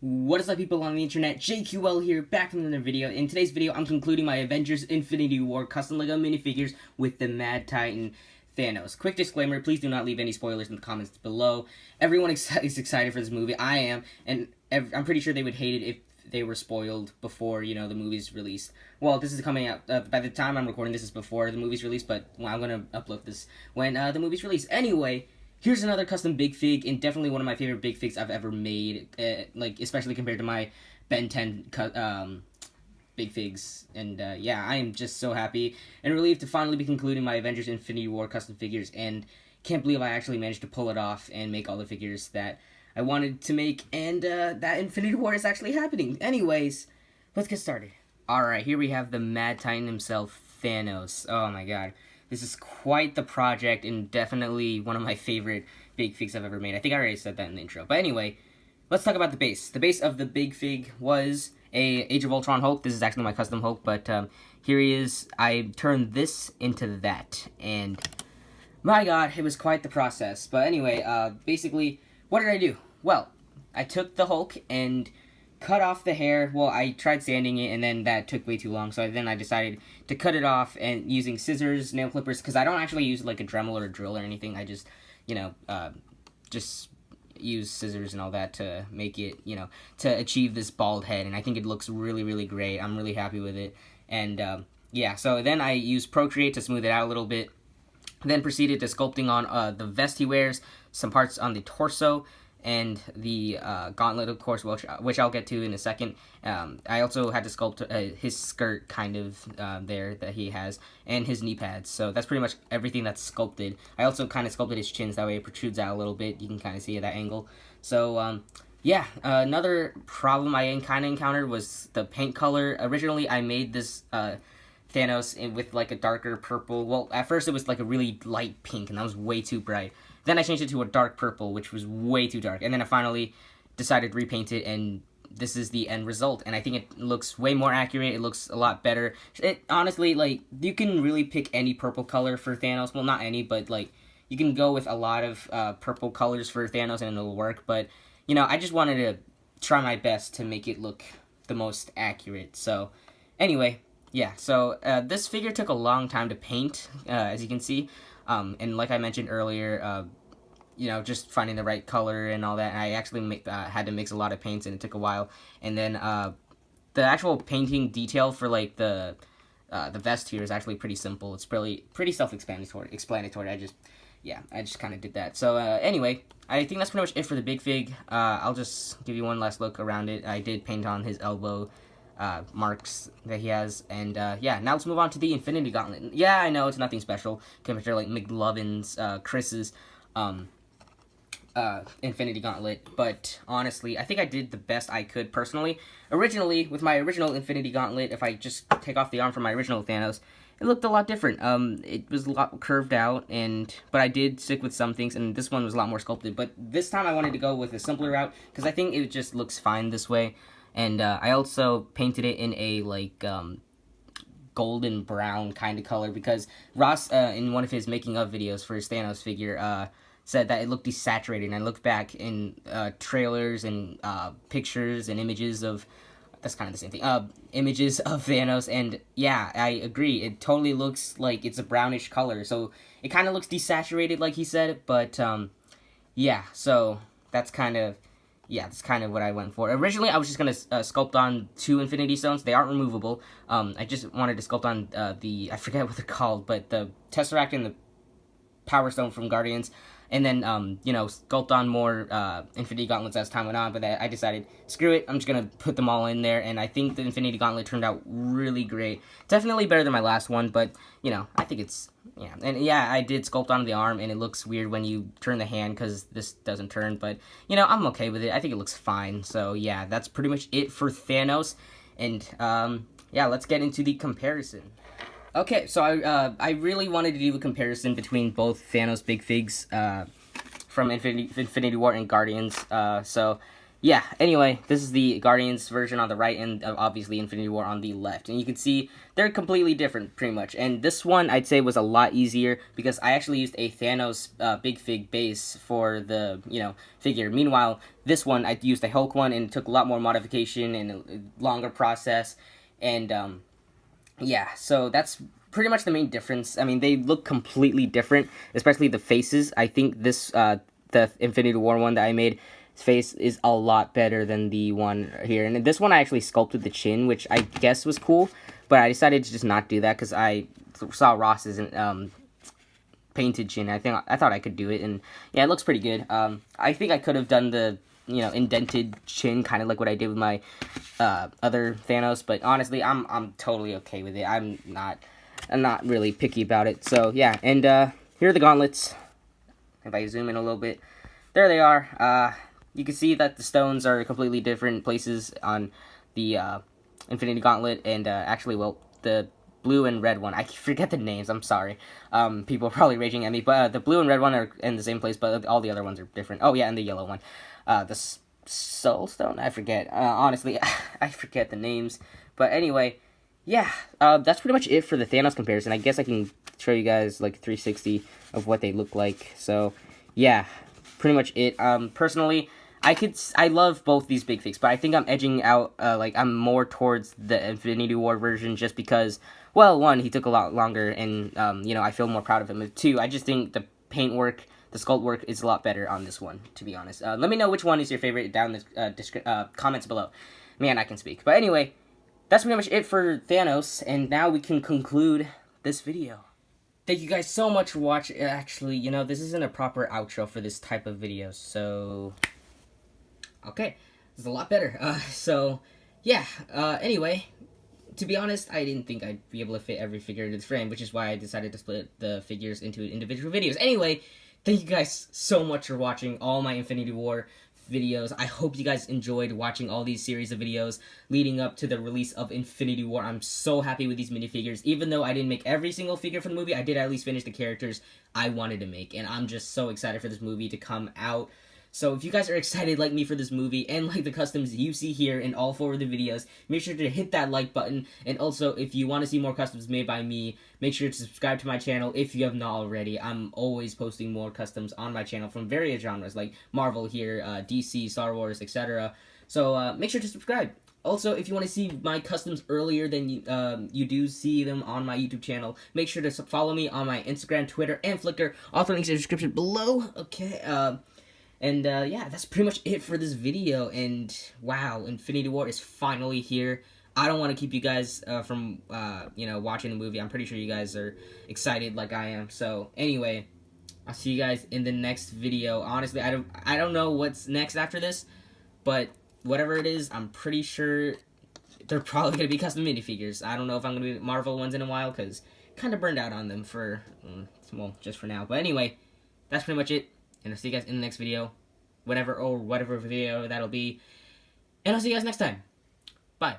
What is up, people on the internet? JQL here, back with another video. In today's video, I'm concluding my Avengers Infinity War custom LEGO minifigures with the Mad Titan Thanos. Quick disclaimer, please do not leave any spoilers in the comments below. Everyone is excited for this movie. I am, and I'm pretty sure they would hate it if they were spoiled before, the movie's released. Well, this is coming out, by the time I'm recording, this is before the movie's released, but I'm going to upload this when the movie's released. Anyway, here's another custom big fig, and definitely one of my favorite big figs I've ever made, especially compared to my Ben 10 big figs. And yeah, I am just so happy and relieved to finally be concluding my Avengers Infinity War custom figures, and can't believe I actually managed to pull it off and make all the figures that I wanted to make, and that Infinity War is actually happening. Anyways, let's get started. Alright, here we have the Mad Titan himself, Thanos. Oh my god. This is quite the project, and definitely one of my favorite big figs I've ever made. I think I already said that in the intro. But anyway, let's talk about the base. The base of the big fig was a Age of Ultron Hulk. This is actually my custom Hulk, but here he is. I turned this into that, and my god, it was quite the process. But anyway, basically, what did I do? Well, I took the Hulk and cut off the hair. Well, I tried sanding it, and then that took way too long, so then I decided to cut it off and using scissors, nail clippers, because I don't actually use like a Dremel or a drill or anything. I just, just use scissors and all that to make it, to achieve this bald head, and I think it looks really, really great. I'm really happy with it, and yeah, so then I used Procreate to smooth it out a little bit, then proceeded to sculpting on the vest he wears, some parts on the torso, and the Gauntlet, of course, which I'll get to in a second. I also had to sculpt his skirt, kind of, there, that he has, and his knee pads. So that's pretty much everything that's sculpted. I also kind of sculpted his chins, that way it protrudes out a little bit. You can kind of see at that angle. So, yeah, another problem I kind of encountered was the paint color. Originally, I made this Thanos with, like, a darker purple. Well, at first it was, like, a really light pink, and that was way too bright. Then I changed it to a dark purple, which was way too dark. And then I finally decided to repaint it, and this is the end result. And I think it looks way more accurate. It looks a lot better. It honestly, like, you can really pick any purple color for Thanos. Well, not any, but, like, you can go with a lot of purple colors for Thanos, and it'll work. But, I just wanted to try my best to make it look the most accurate. So, anyway, yeah. So, this figure took a long time to paint, as you can see. And like I mentioned earlier, just finding the right color and all that. And I actually had to mix a lot of paints, and it took a while. And then the actual painting detail for like the vest here is actually pretty simple. It's pretty self-explanatory. I just kind of did that. So anyway, I think that's pretty much it for the big fig. I'll just give you one last look around it. I did paint on his elbow marks that he has, and yeah, now let's move on to the Infinity Gauntlet. Yeah, I know it's nothing special compared to like McLovin's, Chris's Infinity Gauntlet, but honestly, I think I did the best I could personally. Originally, with my original Infinity Gauntlet, if I just take off the arm from my original Thanos, it looked a lot different. It was a lot curved out, but I did stick with some things, and this one was a lot more sculpted. But this time I wanted to go with a simpler route, because I think it just looks fine this way. And I also painted it in a, like, golden brown kind of color, because Ross, in one of his making of videos for his Thanos figure, said that it looked desaturated. And I looked back in trailers and pictures and images of, that's kind of the same thing, images of Thanos, and yeah, I agree. It totally looks like it's a brownish color, so it kind of looks desaturated, like he said, but, yeah, so that's kind of what I went for. Originally, I was just going to sculpt on 2 Infinity Stones. They aren't removable. I just wanted to sculpt on I forget what they're called, but the Tesseract and the Power Stone from Guardians. And then, sculpt on more Infinity Gauntlets as time went on. But I decided, screw it, I'm just going to put them all in there. And I think the Infinity Gauntlet turned out really great. Definitely better than my last one, but, I think it's, yeah. And yeah, I did sculpt on the arm, and it looks weird when you turn the hand, because this doesn't turn. But, I'm okay with it. I think it looks fine. So, yeah, that's pretty much it for Thanos. And, yeah, let's get into the comparison. Okay, so I really wanted to do a comparison between both Thanos big figs from Infinity War and Guardians. So yeah, anyway, this is the Guardians version on the right, and obviously Infinity War on the left. And you can see they're completely different, pretty much. And this one, I'd say, was a lot easier, because I actually used a Thanos Big Fig base for the, figure. Meanwhile, this one, I used a Hulk one, and it took a lot more modification and a longer process. And, yeah, so that's pretty much the main difference. I mean, they look completely different, especially the faces. I think this, the Infinity War one that I made, his face is a lot better than the one here. And this one I actually sculpted the chin, which I guess was cool, but I decided to just not do that because I saw Ross's painted chin. I thought I could do it, and yeah, it looks pretty good. I think I could have done the indented chin, kind of like what I did with my other Thanos, but honestly, I'm totally okay with it. I'm not really picky about it. So yeah, and here are the gauntlets. If I zoom in a little bit, there they are. You can see that the stones are completely different places on the Infinity Gauntlet, and actually, well, the blue and red one, I forget the names, I'm sorry. People are probably raging at me, but the blue and red one are in the same place, but all the other ones are different. Oh, yeah, and the yellow one. The Soul Stone? I forget. Honestly, I forget the names. But anyway, yeah, that's pretty much it for the Thanos comparison. I guess I can show you guys, like, 360 of what they look like. So, yeah, pretty much it. Personally, I love both these big figs, but I think I'm edging out, I'm more towards the Infinity War version just because, well, one, he took a lot longer, and, I feel more proud of him. And two, I just think the paint work, the sculpt work is a lot better on this one, to be honest. Let me know which one is your favorite down in the comments below. Man, I can speak. But anyway, that's pretty much it for Thanos, and now we can conclude this video. Thank you guys so much for watching. Actually, this isn't a proper outro for this type of video, so... Okay, it's a lot better. So, yeah, anyway, to be honest, I didn't think I'd be able to fit every figure into this frame, which is why I decided to split the figures into individual videos. Anyway, thank you guys so much for watching all my Infinity War videos. I hope you guys enjoyed watching all these series of videos leading up to the release of Infinity War. I'm so happy with these minifigures. Even though I didn't make every single figure for the movie, I did at least finish the characters I wanted to make, and I'm just so excited for this movie to come out. So if you guys are excited like me for this movie and like the customs you see here in all 4 of the videos, make sure to hit that like button. And also, if you want to see more customs made by me, make sure to subscribe to my channel if you have not already. I'm always posting more customs on my channel from various genres like Marvel here, DC, Star Wars, etc. So make sure to subscribe. Also, if you want to see my customs earlier than you do see them on my YouTube channel, make sure to follow me on my Instagram, Twitter, and Flickr. All the links in the description below. Okay, And, yeah, that's pretty much it for this video, and, wow, Infinity War is finally here. I don't want to keep you guys, from, watching the movie. I'm pretty sure you guys are excited like I am. So, anyway, I'll see you guys in the next video. Honestly, I don't know what's next after this, but whatever it is, I'm pretty sure they're probably going to be custom minifigures. I don't know if I'm going to be Marvel ones in a while, because kind of burned out on them for, well, just for now. But anyway, that's pretty much it. And I'll see you guys in the next video, whatever video that'll be. And I'll see you guys next time. Bye.